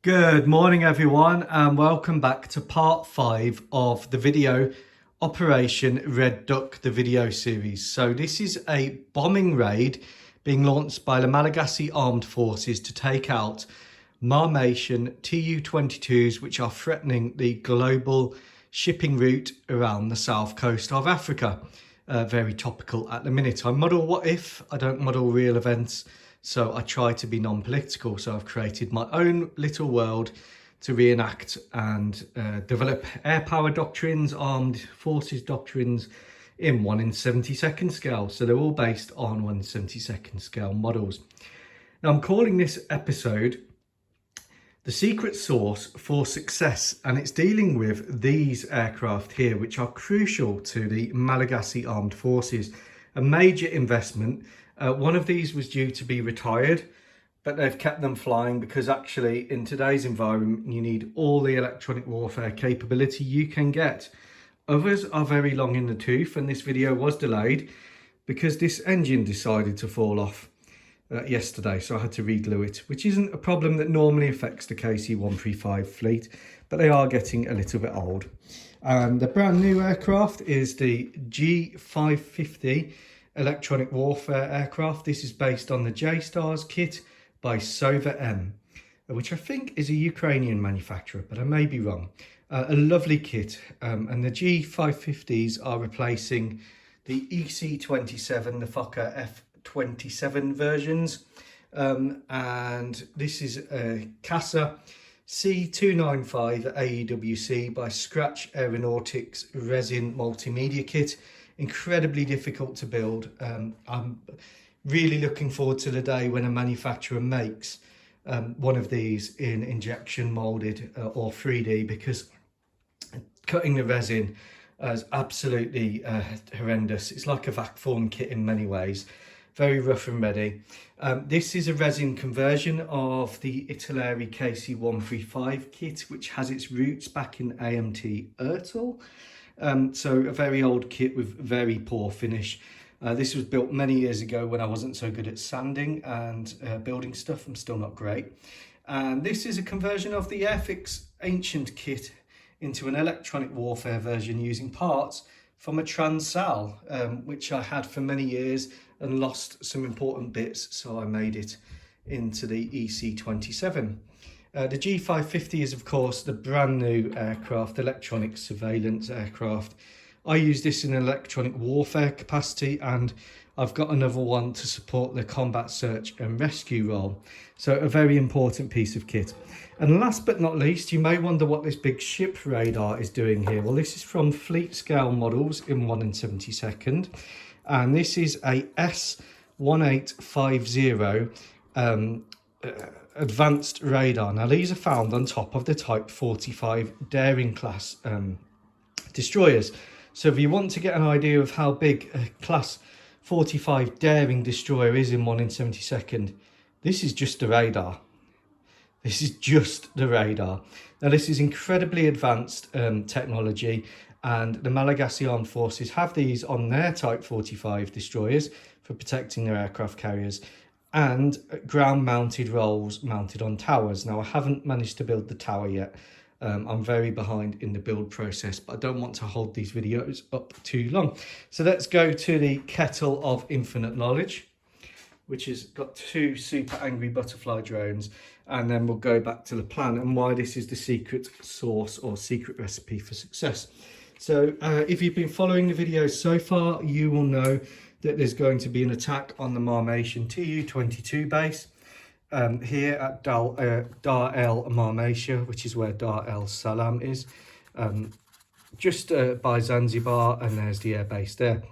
Good morning everyone, and welcome back to part 5 of the video Operation Red Duck, the video series. So this is a bombing raid being launched by the Malagasy Armed Forces to take out Marmation Tu-22s, which are threatening the global shipping route around the south coast of Africa. Very topical at the minute. I model what if, I don't model real events. So I try to be non-political. So I've created my own little world to reenact and develop air power doctrines, armed forces doctrines in 1 in 72nd scale. So they're all based on 1 in 72nd scale models. Now I'm calling this episode The Secret Source for Success, and it's dealing with these aircraft here, which are crucial to the Malagasy Armed Forces. A major investment. One of these was due to be retired, but they've kept them flying because actually in today's environment you need all the electronic warfare capability you can get. Others are very long in the tooth, and this video was delayed because this engine decided to fall off yesterday, so I had to reglue it, which isn't a problem that normally affects the KC-135 fleet, but they are getting a little bit old. And the brand new aircraft is the G550 electronic warfare aircraft. This is based on the J-Stars kit by Sova M, which I think is a Ukrainian manufacturer, but I may be wrong. A lovely kit, and the G550s are replacing the EC27, the Fokker F27 versions, and this is a CASA C295 AEWC by Scratch Aeronautics resin multimedia kit. Incredibly difficult to build. I'm really looking forward to the day when a manufacturer makes one of these in injection molded or 3D, because cutting the resin is absolutely horrendous. It's like a vac form kit in many ways, very rough and ready. This is a resin conversion of the Italeri KC-135 kit, which has its roots back in AMT Ertl. So a very old kit with very poor finish. This was built many years ago when I wasn't so good at sanding and building stuff. I'm still not great. And this is a conversion of the Airfix Ancient kit into an electronic warfare version using parts from a Transal, which I had for many years and lost some important bits, so I made it into the EC27. The G550 is of course the brand new aircraft, electronic surveillance aircraft. I use this in electronic warfare capacity, and I've got another one to support the combat search and rescue role. So a very important piece of kit. And last but not least, you may wonder what this big ship radar is doing here. Well, this is from fleet scale models in 1 in 72nd. And this is a S1850 advanced radar. Now these are found on top of the Type 45 Daring class destroyers. So if you want to get an idea of how big a class 45 Daring destroyer is in 1 in 72nd, this is just the radar. This is just the radar. Now this is incredibly advanced technology, and the Malagasy Armed Forces have these on their Type 45 destroyers for protecting their aircraft carriers, and ground-mounted rolls mounted on towers. Now, I haven't managed to build the tower yet. I'm very behind in the build process, but I don't want to hold these videos up too long. So let's go to the Kettle of Infinite Knowledge, which has got 2 super angry butterfly drones, and then we'll go back to the plan and why this is the secret sauce or secret recipe for success. So if you've been following the videos so far, you will know that there's going to be an attack on the Marmation Tu-22 base here at Dar El Marmesha, which is where Dar El Salam is, just by Zanzibar, and there's the air base there.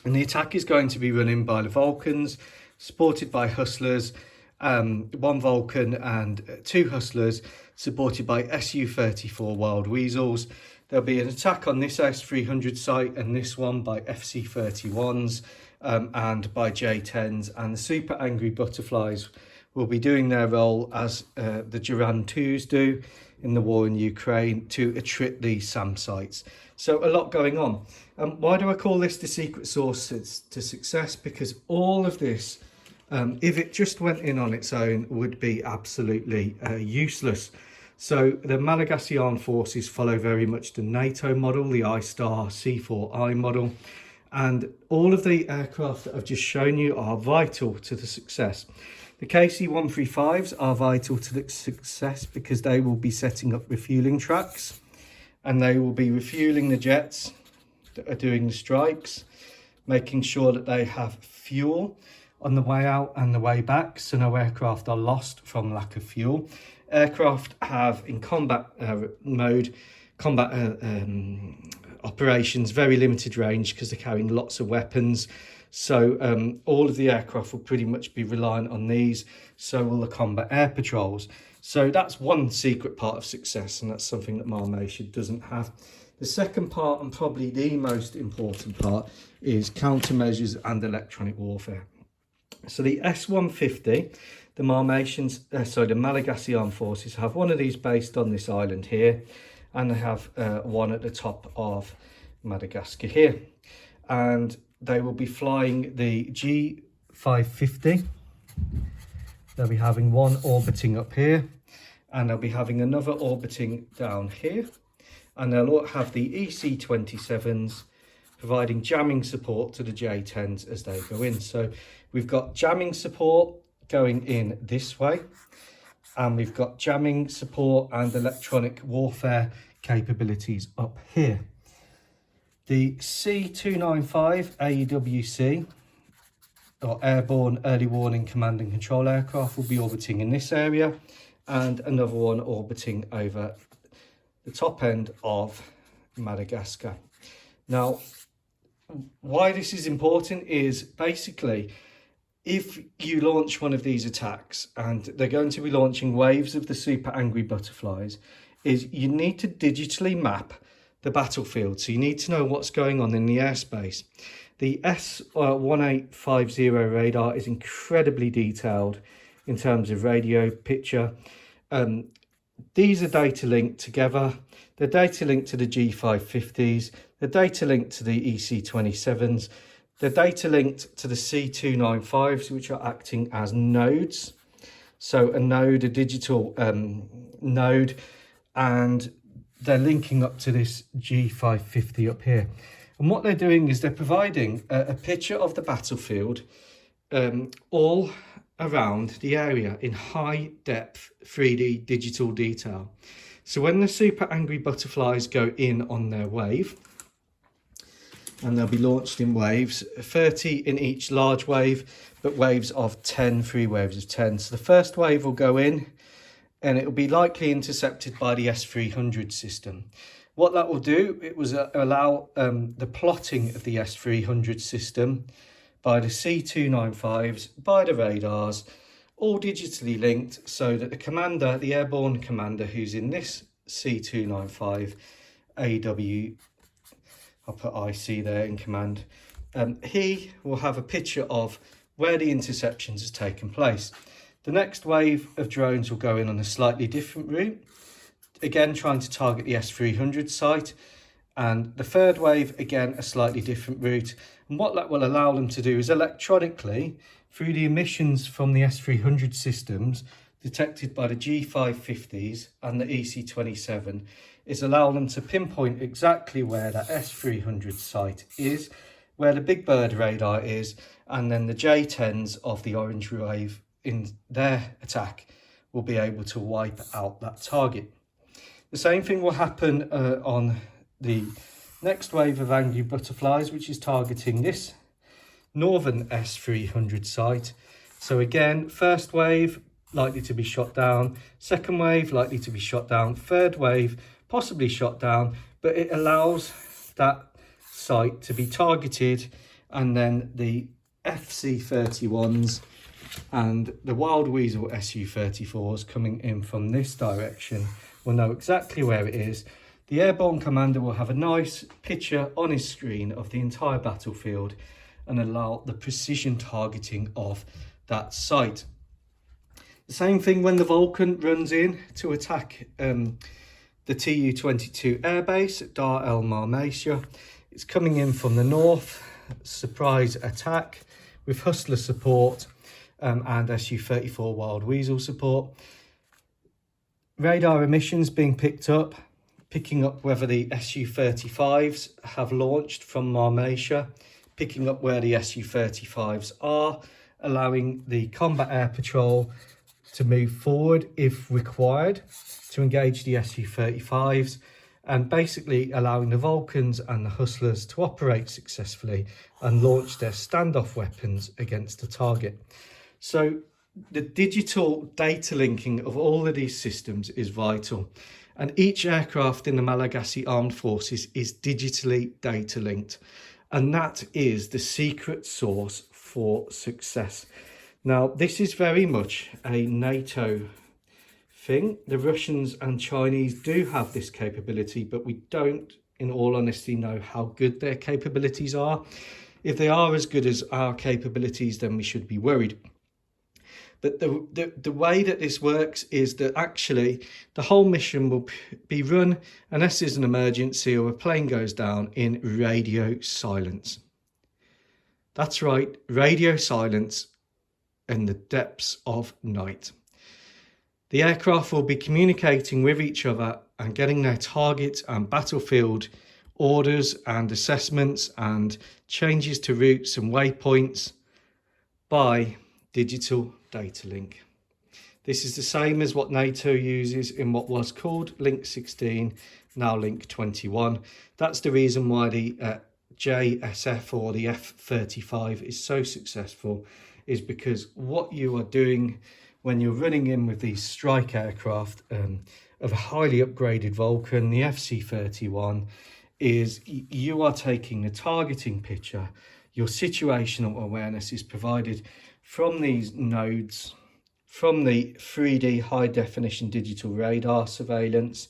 And the attack is going to be run in by the Vulcans, supported by Hustlers, 1 Vulcan and 2 Hustlers, supported by Su-34 Wild Weasels. There'll be an attack on this S300 site and this one by FC-31s and by J10s, and the super angry butterflies will be doing their role as the Duran 2s do in the war in Ukraine to attrit these SAM sites. So a lot going on. Why do I call this the secret sauce to success? Because all of this If it just went in on its own, would be absolutely useless. So the Malagasy Armed Forces follow very much the NATO model, the I-STAR C4I model, and all of the aircraft that I've just shown you are vital to the success. The KC-135s are vital to the success because they will be setting up refueling tracks, and they will be refueling the jets that are doing the strikes, making sure that they have fuel on the way out and the way back, so no aircraft are lost from lack of fuel. Aircraft have, in combat mode, operations, very limited range because they're carrying lots of weapons. So all of the aircraft will pretty much be reliant on these. So will the combat air patrols. So that's one secret part of success, and that's something that Malmatia doesn't have. The second part, and probably the most important part, is countermeasures and electronic warfare. So the S-150, the the Malagasy Armed Forces have one of these based on this island here, and they have one at the top of Madagascar here. And they will be flying the G550. They'll be having one orbiting up here, and they'll be having another orbiting down here. And they'll have the EC-27s providing jamming support to the J-10s as they go in. So we've got jamming support going in this way, and we've got jamming support and electronic warfare capabilities up here. The C-295 AEWC, or Airborne Early Warning Command and Control aircraft, will be orbiting in this area, and another one orbiting over the top end of Madagascar. Now, why this is important is basically, if you launch one of these attacks, and they're going to be launching waves of the super angry butterflies, is you need to digitally map the battlefield. So you need to know what's going on in the airspace. The S1850 radar is incredibly detailed in terms of radio picture. These are data linked together. They're data linked to the G550s. They're data linked to the EC-27s. They're data linked to the C-295s, which are acting as nodes. So a node, a digital node, and they're linking up to this G550 up here. And what they're doing is they're providing a picture of the battlefield all around the area in high depth 3D digital detail. So when the super angry butterflies go in on their wave, and they'll be launched in waves, 30 in each large wave, but waves of 10, 3 waves of 10. So the first wave will go in, and it will be likely intercepted by the S300 system. What that will do, it was allow the plotting of the S300 system by the C-295s, by the radars, all digitally linked, so that the commander, the airborne commander who's in this C-295 AW, I'll put IC there in command, he will have a picture of where the interceptions has taken place. The next wave of drones will go in on a slightly different route, again trying to target the S300 site, and the third wave, again, a slightly different route. And what that will allow them to do is electronically, through the emissions from the S300 systems detected by the G550s and the EC-27, is allow them to pinpoint exactly where that S300 site is, where the Big Bird radar is, and then the J-10s of the orange wave in their attack will be able to wipe out that target. The same thing will happen on the next wave of angry butterflies, which is targeting this northern S300 site. So again, first wave likely to be shot down, second wave likely to be shot down, third wave possibly shot down, but it allows that site to be targeted, and then the FC-31s and the Wild Weasel Su-34s coming in from this direction will know exactly where it is. The airborne commander will have a nice picture on his screen of the entire battlefield and allow the precision targeting of that site. The same thing when the Vulcan runs in to attack the Tu-22 airbase at Dar el Malmatia. It's coming in from the north, surprise attack with Hustler support. and Su-34 Wild Weasel support. Radar emissions being picking up whether the Su-35s have launched from Marmatia, picking up where the Su-35s are, allowing the Combat Air Patrol to move forward if required to engage the Su-35s, and basically allowing the Vulcans and the Hustlers to operate successfully and launch their standoff weapons against the target. So the digital data linking of all of these systems is vital, and each aircraft in the Malagasy Armed Forces is digitally data linked, and that is the secret sauce for success. Now, this is very much a NATO thing. The Russians and Chinese do have this capability, but we don't, in all honesty, know how good their capabilities are. If they are as good as our capabilities, then we should be worried. But the way that this works is that actually the whole mission will be run, unless there's an emergency or a plane goes down, in radio silence. That's right, radio silence in the depths of night. The aircraft will be communicating with each other and getting their target and battlefield orders and assessments and changes to routes and waypoints by digital data link. This is the same as what NATO uses in what was called Link 16, now Link 21. That's the reason why the JSF or the F-35 is so successful, is because what you are doing when you're running in with these strike aircraft of a highly upgraded Vulcan, the FC-31, is you are taking a targeting picture. Your situational awareness is provided from these nodes, from the 3D high definition digital radar surveillance,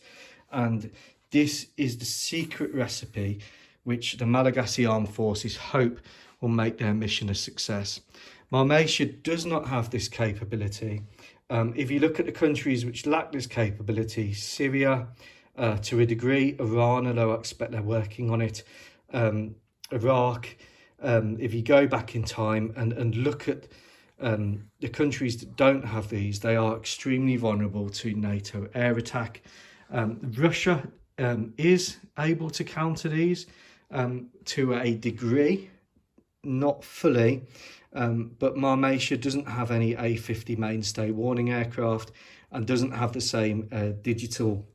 and this is the secret recipe which the Malagasy Armed Forces hope will make their mission a success. Marmatia does not have this capability. If you look at the countries which lack this capability, Syria, to a degree, Iran, although I expect they're working on it, Iraq, if you go back in time and look at the countries that don't have these, they are extremely vulnerable to NATO air attack. Russia is able to counter these to a degree, not fully, but Marmatia doesn't have any A-50 mainstay warning aircraft and doesn't have the same digital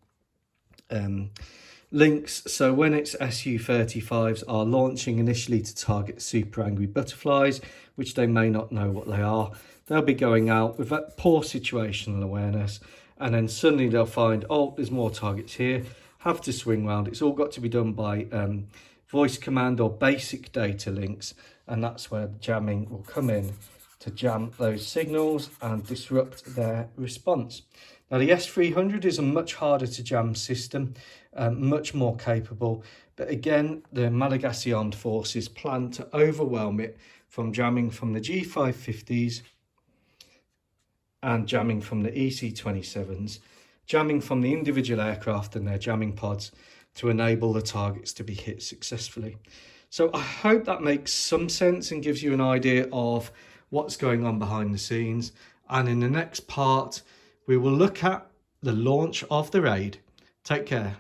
links. So when its Su-35s are launching initially to target super angry butterflies, which they may not know what they are, they'll be going out with that poor situational awareness, and then suddenly they'll find, oh, there's more targets here, have to swing round. It's all got to be done by voice command or basic data links, and that's where the jamming will come in to jam those signals and disrupt their response. Now, the S300 is a much harder to jam system, much more capable, but again, the Malagasy Armed Forces plan to overwhelm it from jamming from the G550s and jamming from the EC-27s, jamming from the individual aircraft and their jamming pods to enable the targets to be hit successfully. So I hope that makes some sense and gives you an idea of what's going on behind the scenes. And in the next part, we will look at the launch of the raid. Take care.